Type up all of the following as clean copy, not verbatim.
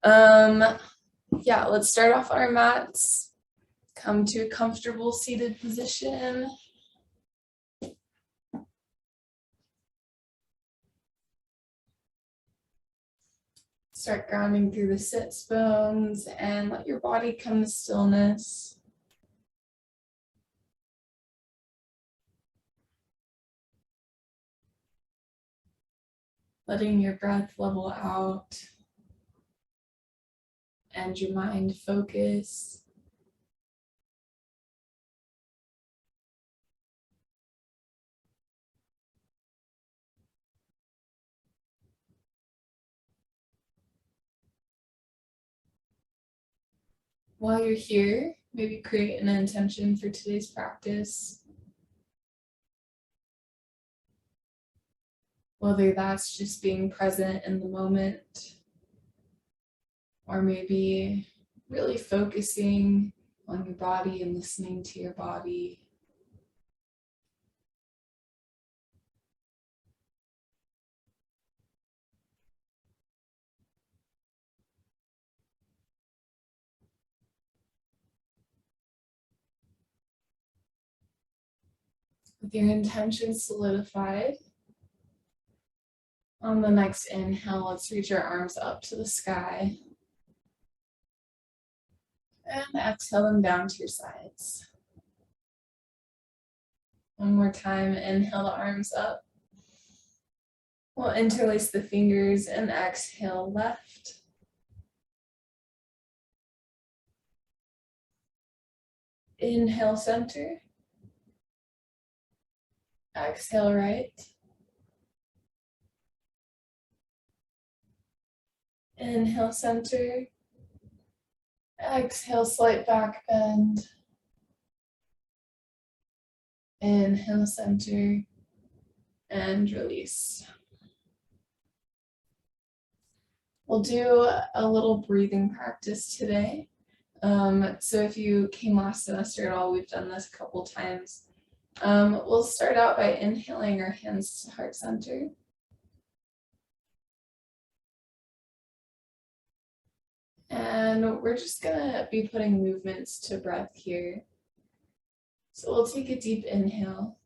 Yeah, let's start off our mats. Come to a comfortable seated position. Start grounding through the sits bones and let your body come to stillness. Letting your breath level out and your mind focus. While you're here, maybe create an intention for today's practice. Whether that's just being present in the moment, or maybe really focusing on your body and listening to your body. With your intention solidified, on the next inhale, let's reach our arms up to the sky. And exhale them down to your sides. One more time, inhale the arms up. We'll interlace the fingers and exhale left. Inhale center. Exhale right. Inhale center. Exhale slight back bend. Inhale center and release. We'll do a little breathing practice today. So if you came last semester at all, we've done this a couple times. We'll start out by inhaling our hands to heart center. And we're just gonna be putting movements to breath here. So we'll take a deep inhale.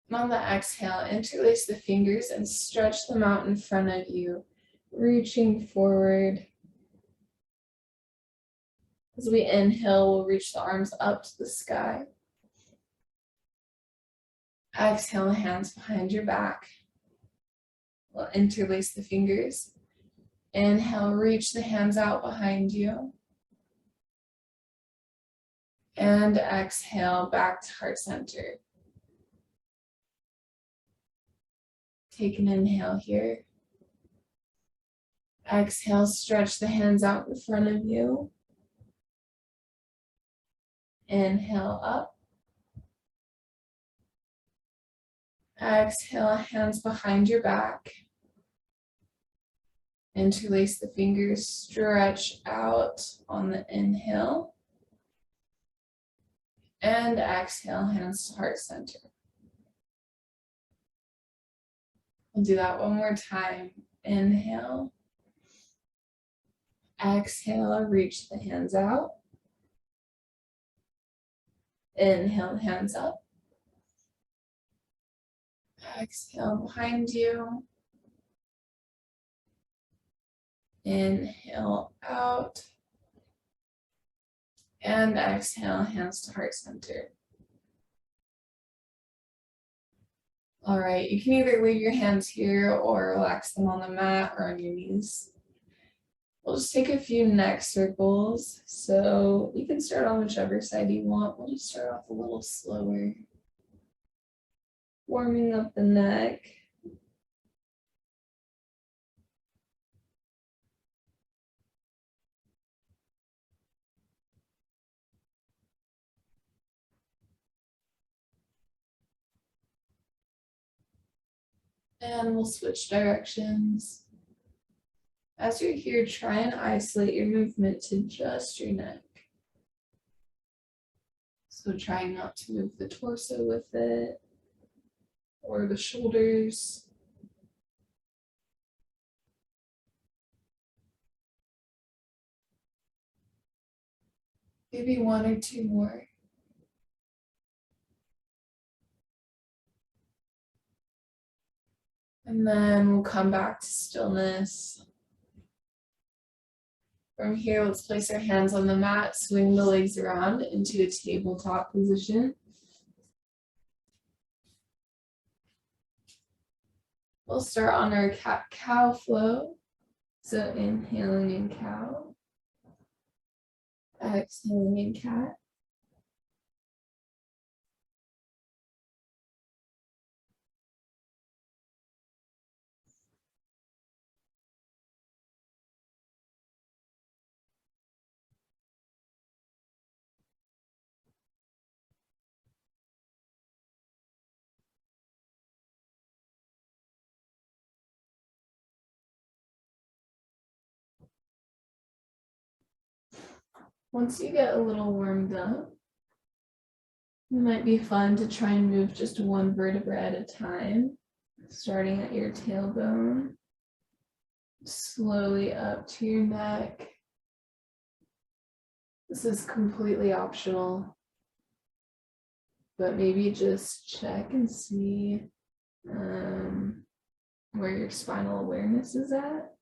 And on the exhale, interlace the fingers and stretch them out in front of you, reaching forward. As we inhale, we'll reach the arms up to the sky. Exhale, hands behind your back. We'll interlace the fingers. Inhale, reach the hands out behind you. And exhale, back to heart center. Take an inhale here. Exhale, stretch the hands out in front of you. Inhale up. Exhale, hands behind your back. Interlace the fingers, stretch out on the inhale. And exhale, hands to heart center. We'll do that one more time. Inhale. Exhale, reach the hands out. Inhale, hands up. Exhale, behind you. Inhale, out. And exhale, hands to heart center. All right, you can either leave your hands here or relax them on the mat or on your knees. We'll just take a few neck circles. So you can start on whichever side you want. We'll just start off a little slower. Warming up the neck. And we'll switch directions. As you're here, try and isolate your movement to just your neck. So trying not to move the torso with it or the shoulders. Maybe one or two more. And then we'll come back to stillness. From here, let's place our hands on the mat, swing the legs around into a tabletop position. We'll start on our cat-cow flow. So inhaling in cow, exhaling in cat. Once you get a little warmed up, it might be fun to try and move just one vertebra at a time, starting at your tailbone, slowly up to your neck. This is completely optional, but maybe just check and see where your spinal awareness is at.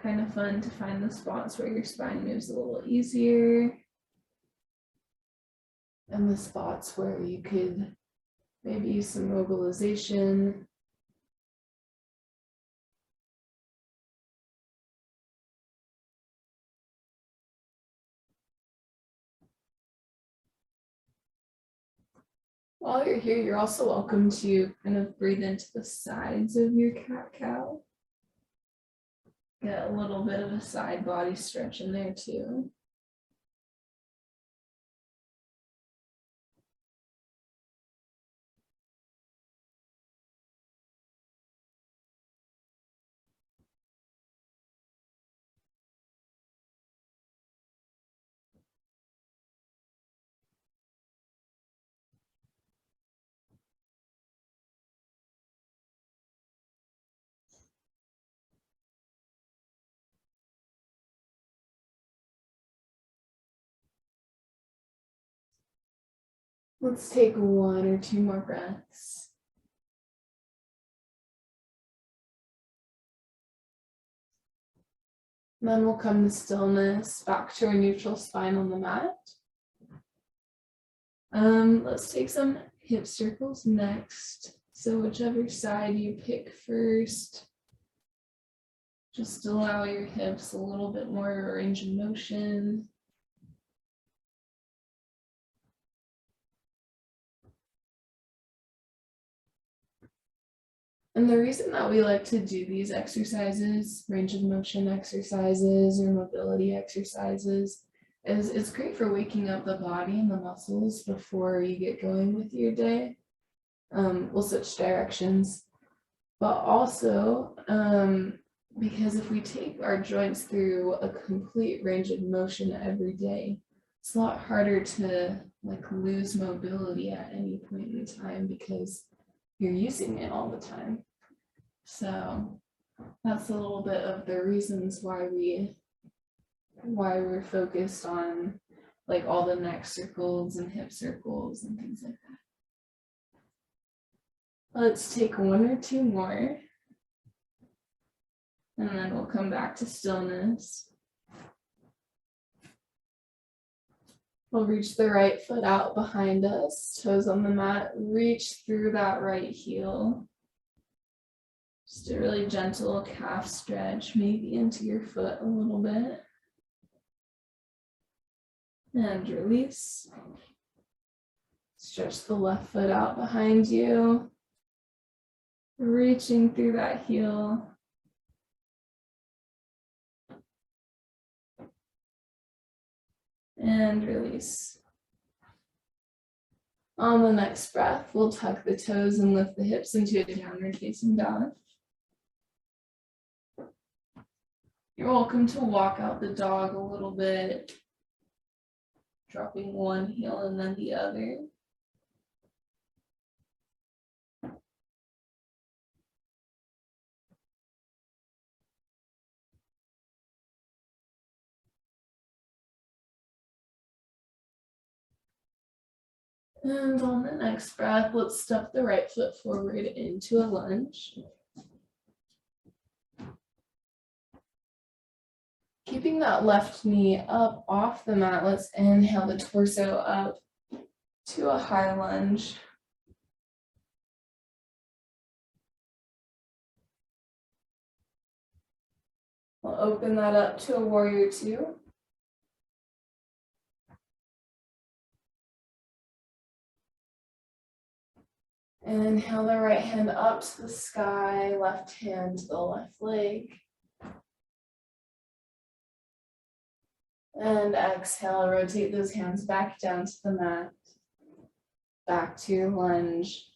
Kind of fun to find the spots where your spine moves a little easier, and the spots where you could maybe use some mobilization. While you're here, you're also welcome to kind of breathe into the sides of your cat-cow. Get a little bit of a side body stretch in there too. Let's take one or two more breaths. And then we'll come to stillness, back to our neutral spine on the mat. Let's take some hip circles next. So whichever side you pick first, just allow your hips a little bit more range of motion. And the reason that we like to do these exercises, range of motion exercises or mobility exercises, is it's great for waking up the body and the muscles before you get going with your day. We'll switch directions, but also because if we take our joints through a complete range of motion every day, it's a lot harder to lose mobility at any point in time because you're using it all the time. So that's a little bit of the reasons why we're focused on all the neck circles and hip circles and things like that. Let's take one or two more, and then we'll come back to stillness. We'll reach the right foot out behind us, toes on the mat, reach through that right heel. Just a really gentle calf stretch, maybe into your foot a little bit. And release. Stretch the left foot out behind you, reaching through that heel. And release. On the next breath, we'll tuck the toes and lift the hips into a downward facing dog. You're welcome to walk out the dog a little bit, dropping one heel and then the other. And on the next breath, let's step the right foot forward into a lunge. Keeping that left knee up off the mat, let's inhale the torso up to a high lunge. We'll open that up to a warrior two. Inhale the right hand up to the sky, left hand to the left leg. And exhale, rotate those hands back down to the mat. Back to your lunge.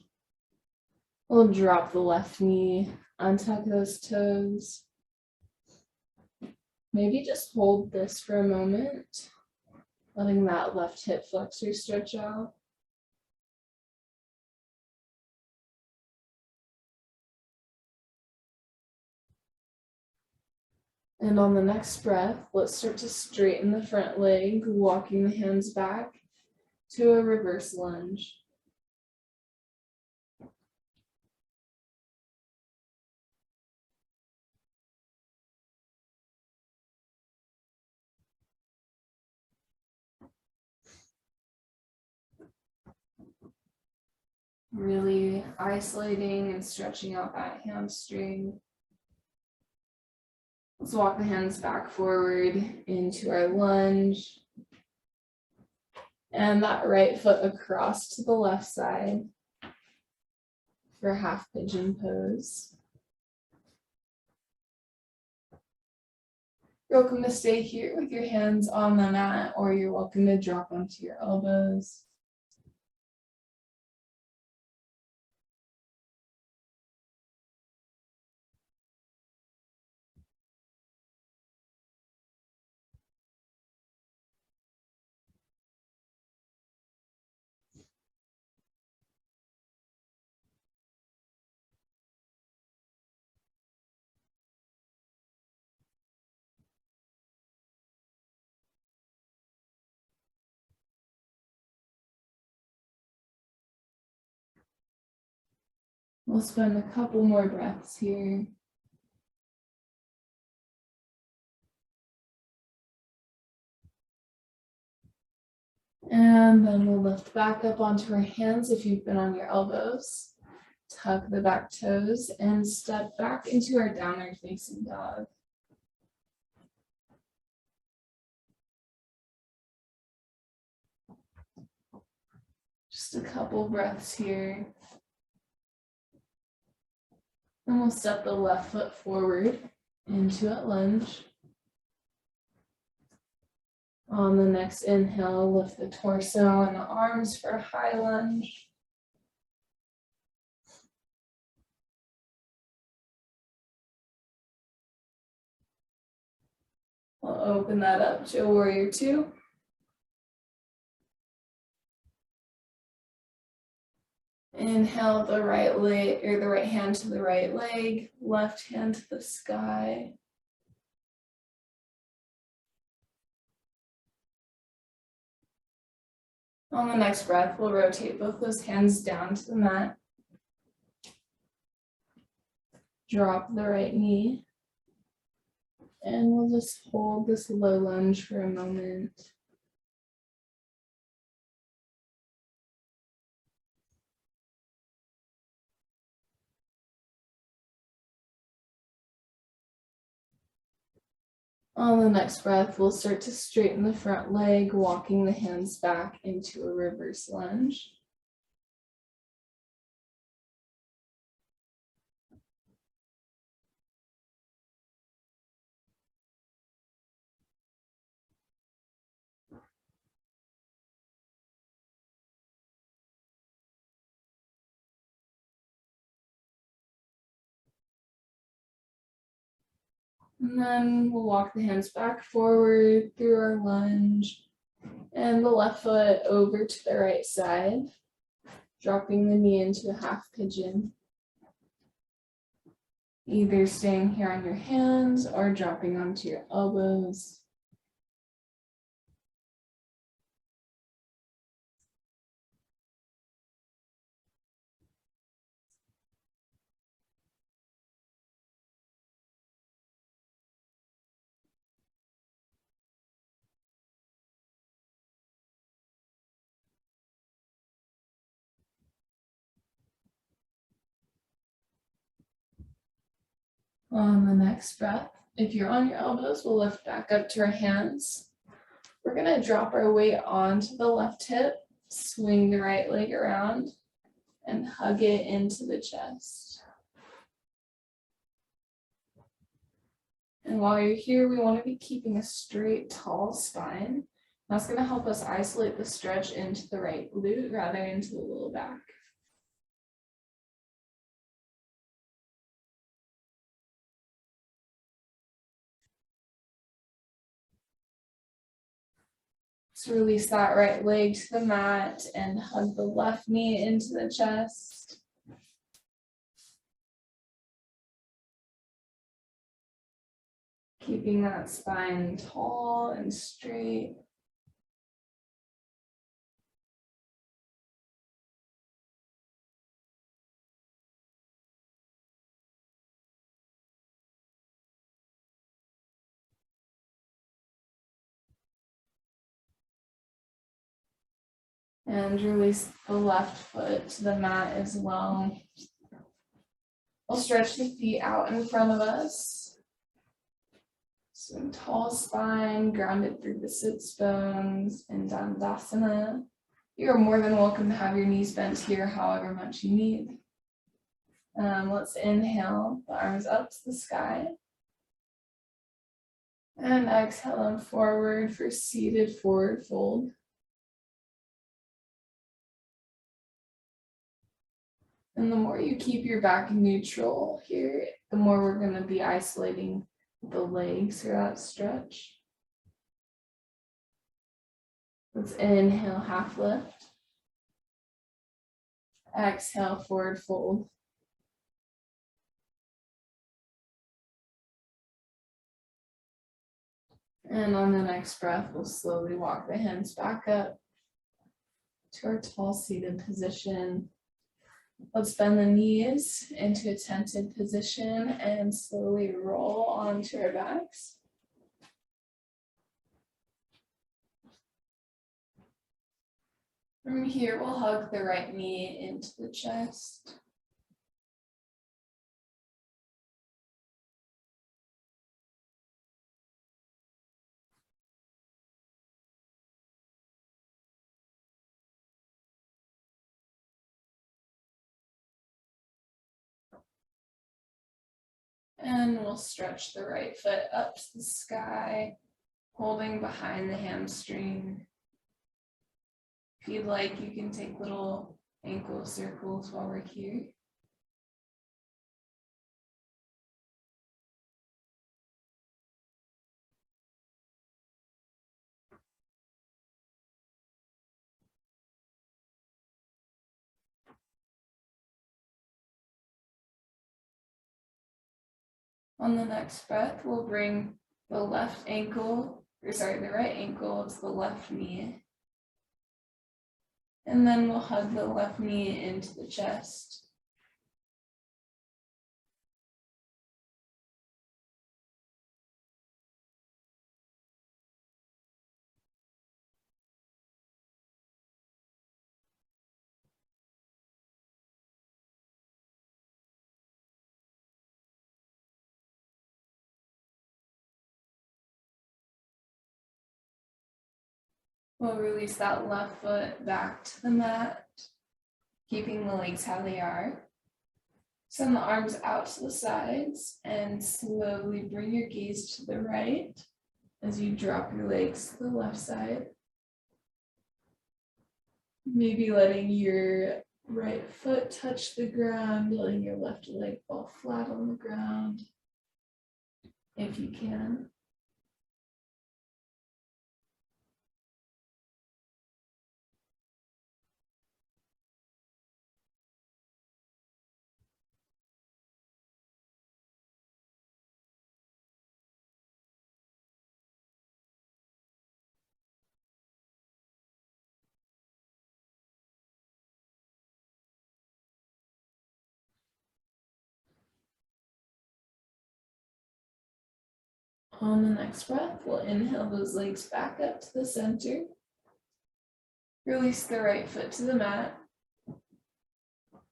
We'll drop the left knee, untuck those toes. Maybe just hold this for a moment, letting that left hip flexor stretch out. And on the next breath, let's start to straighten the front leg, walking the hands back to a reverse lunge. Really isolating and stretching out that hamstring. Let's walk the hands back forward into our lunge. And that right foot across to the left side for half pigeon pose. You're welcome to stay here with your hands on the mat, or you're welcome to drop onto your elbows. We'll spend a couple more breaths here. And then we'll lift back up onto our hands if you've been on your elbows. Tuck the back toes and step back into our downward facing dog. Just a couple breaths here. And we'll step the left foot forward into a lunge. On the next inhale, lift the torso and the arms for a high lunge. We'll open that up to a warrior two. Inhale the right leg or the right hand to the right leg, left hand to the sky. On the next breath, we'll rotate both those hands down to the mat. Drop the right knee. And we'll just hold this low lunge for a moment. On the next breath, we'll start to straighten the front leg, walking the hands back into a reverse lunge. And then we'll walk the hands back forward through our lunge and the left foot over to the right side, dropping the knee into a half pigeon. Either staying here on your hands or dropping onto your elbows. On the next breath, if you're on your elbows, we'll lift back up to our hands. We're gonna drop our weight onto the left hip, swing the right leg around, and hug it into the chest. And while you're here, we want to be keeping a straight, tall spine. That's going to help us isolate the stretch into the right glute rather than into the low back. So release that right leg to the mat and hug the left knee into the chest. Keeping that spine tall and straight. And release the left foot to the mat as well. We'll stretch the feet out in front of us. So tall spine, grounded through the sits bones in Dandasana. You are more than welcome to have your knees bent here however much you need. Let's inhale, the arms up to the sky. And exhale them forward for seated forward fold. And the more you keep your back neutral here, the more we're going to be isolating the legs through that stretch. Let's inhale, half lift. Exhale, forward fold. And on the next breath, we'll slowly walk the hands back up to our tall seated position. Let's bend the knees into a tented position and slowly roll onto our backs. From here, we'll hug the right knee into the chest. And we'll stretch the right foot up to the sky, holding behind the hamstring. If you'd like, you can take little ankle circles while we're here. On the next breath, we'll bring the right ankle to the left knee. And then we'll hug the left knee into the chest. We'll release that left foot back to the mat, keeping the legs how they are. Send the arms out to the sides and slowly bring your gaze to the right as you drop your legs to the left side. Maybe letting your right foot touch the ground, letting your left leg fall flat on the ground, if you can. On the next breath, we'll inhale those legs back up to the center. Release the right foot to the mat.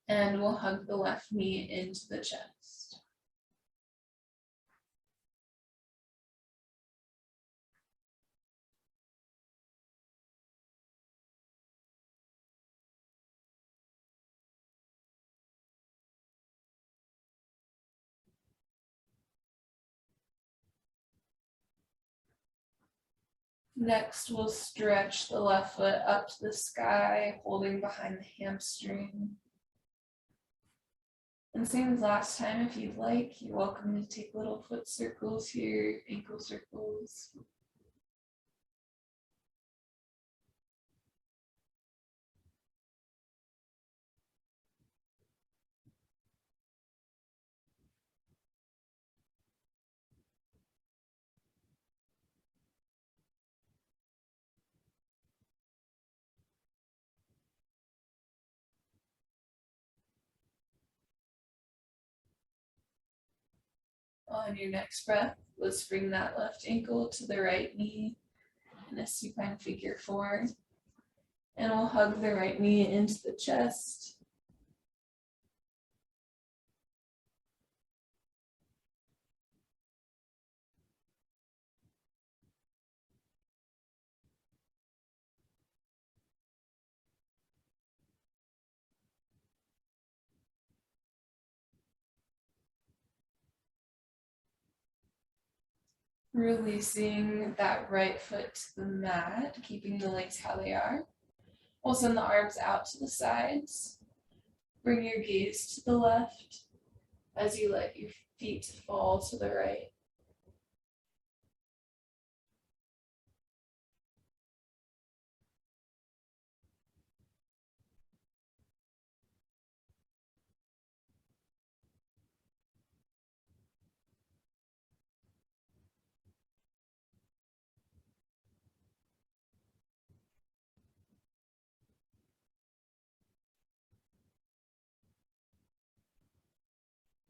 And we'll hug the left knee into the chest. Next, we'll stretch the left foot up to the sky, holding behind the hamstring. And same as last time, if you'd like, you're welcome to take little foot circles here, ankle circles. On your next breath, let's bring that left ankle to the right knee in a supine figure four. And we'll hug the right knee into the chest. Releasing that right foot to the mat, keeping the legs how they are. We'll send the arms out to the sides. Bring your gaze to the left as you let your feet fall to the right.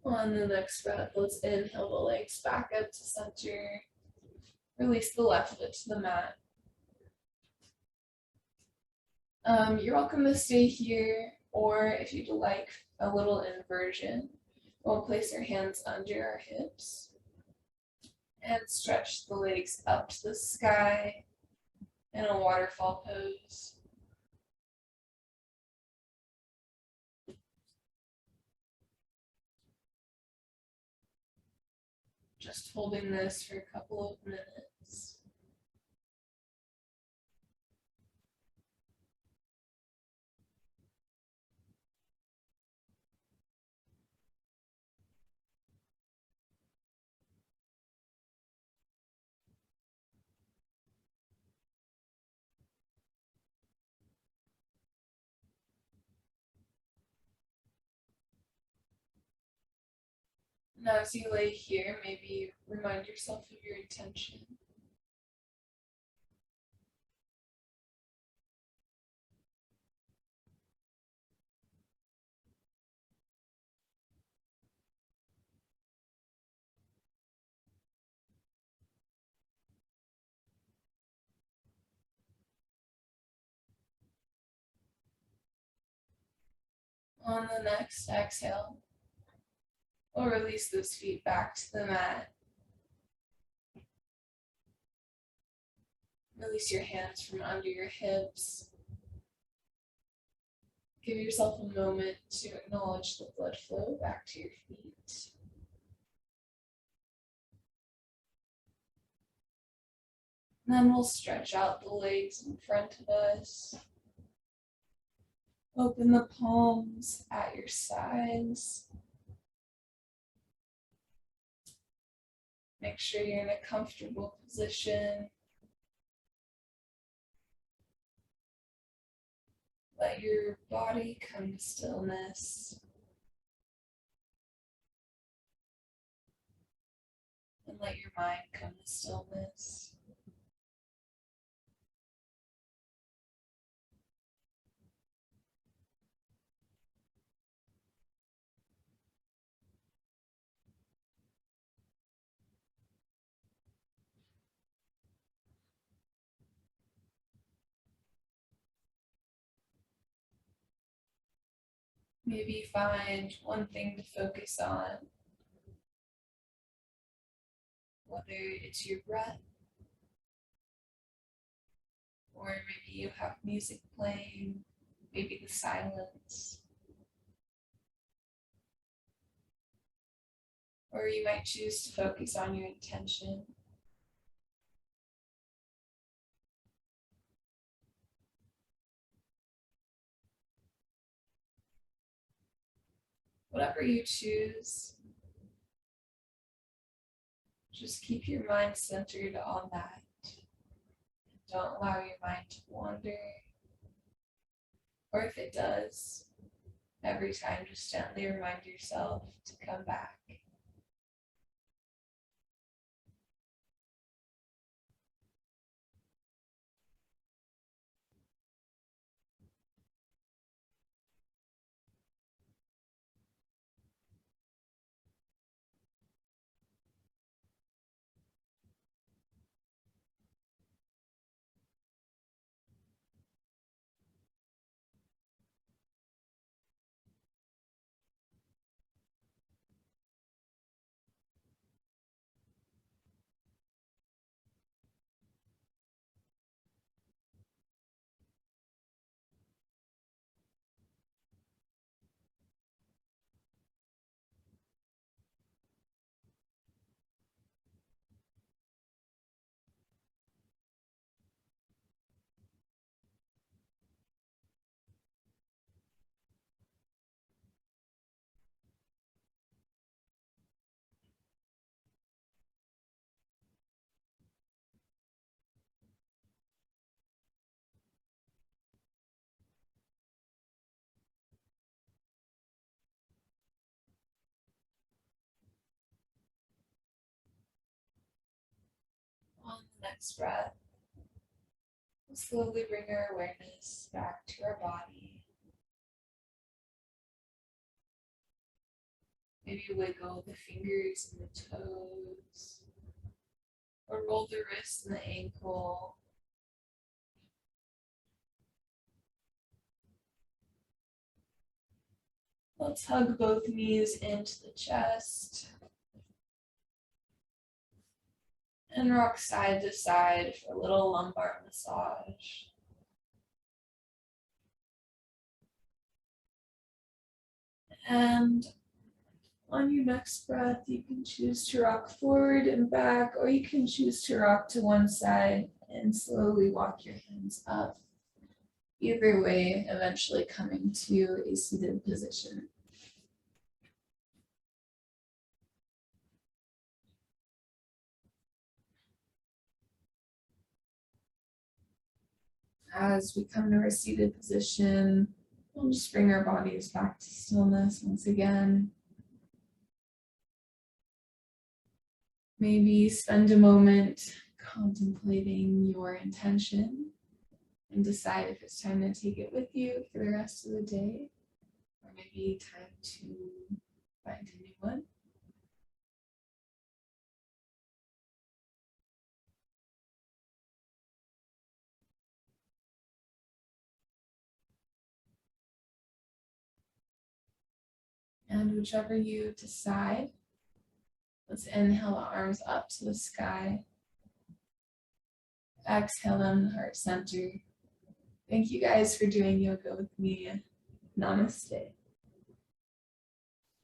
On the next breath, let's inhale the legs back up to center. Release the left foot to the mat. You're welcome to stay here, or if you'd like a little inversion, we'll place our hands under our hips and stretch the legs up to the sky in a waterfall pose. Just holding this for a couple of minutes. Now, as you lay here, maybe remind yourself of your intention. On the next exhale, we'll release those feet back to the mat. Release your hands from under your hips. Give yourself a moment to acknowledge the blood flow back to your feet. And then we'll stretch out the legs in front of us. Open the palms at your sides. Make sure you're in a comfortable position. Let your body come to stillness. And let your mind come to stillness. Maybe find one thing to focus on, whether it's your breath, or maybe you have music playing, maybe the silence. Or you might choose to focus on your intention. Whatever you choose, just keep your mind centered on that. Don't allow your mind to wander. Or if it does, every time just gently remind yourself to come back. On the next breath, we'll slowly bring our awareness back to our body. Maybe wiggle the fingers and the toes, or roll the wrist and the ankle. Let's hug both knees into the chest and rock side to side for a little lumbar massage. And on your next breath, you can choose to rock forward and back, or you can choose to rock to one side and slowly walk your hands up. Either way, eventually coming to a seated position. As we come to our seated position, we'll just bring our bodies back to stillness once again. Maybe spend a moment contemplating your intention and decide if it's time to take it with you for the rest of the day, or maybe time to find a new one. And whichever you decide, let's inhale the arms up to the sky. Exhale them, heart center. Thank you guys for doing yoga with me. Namaste.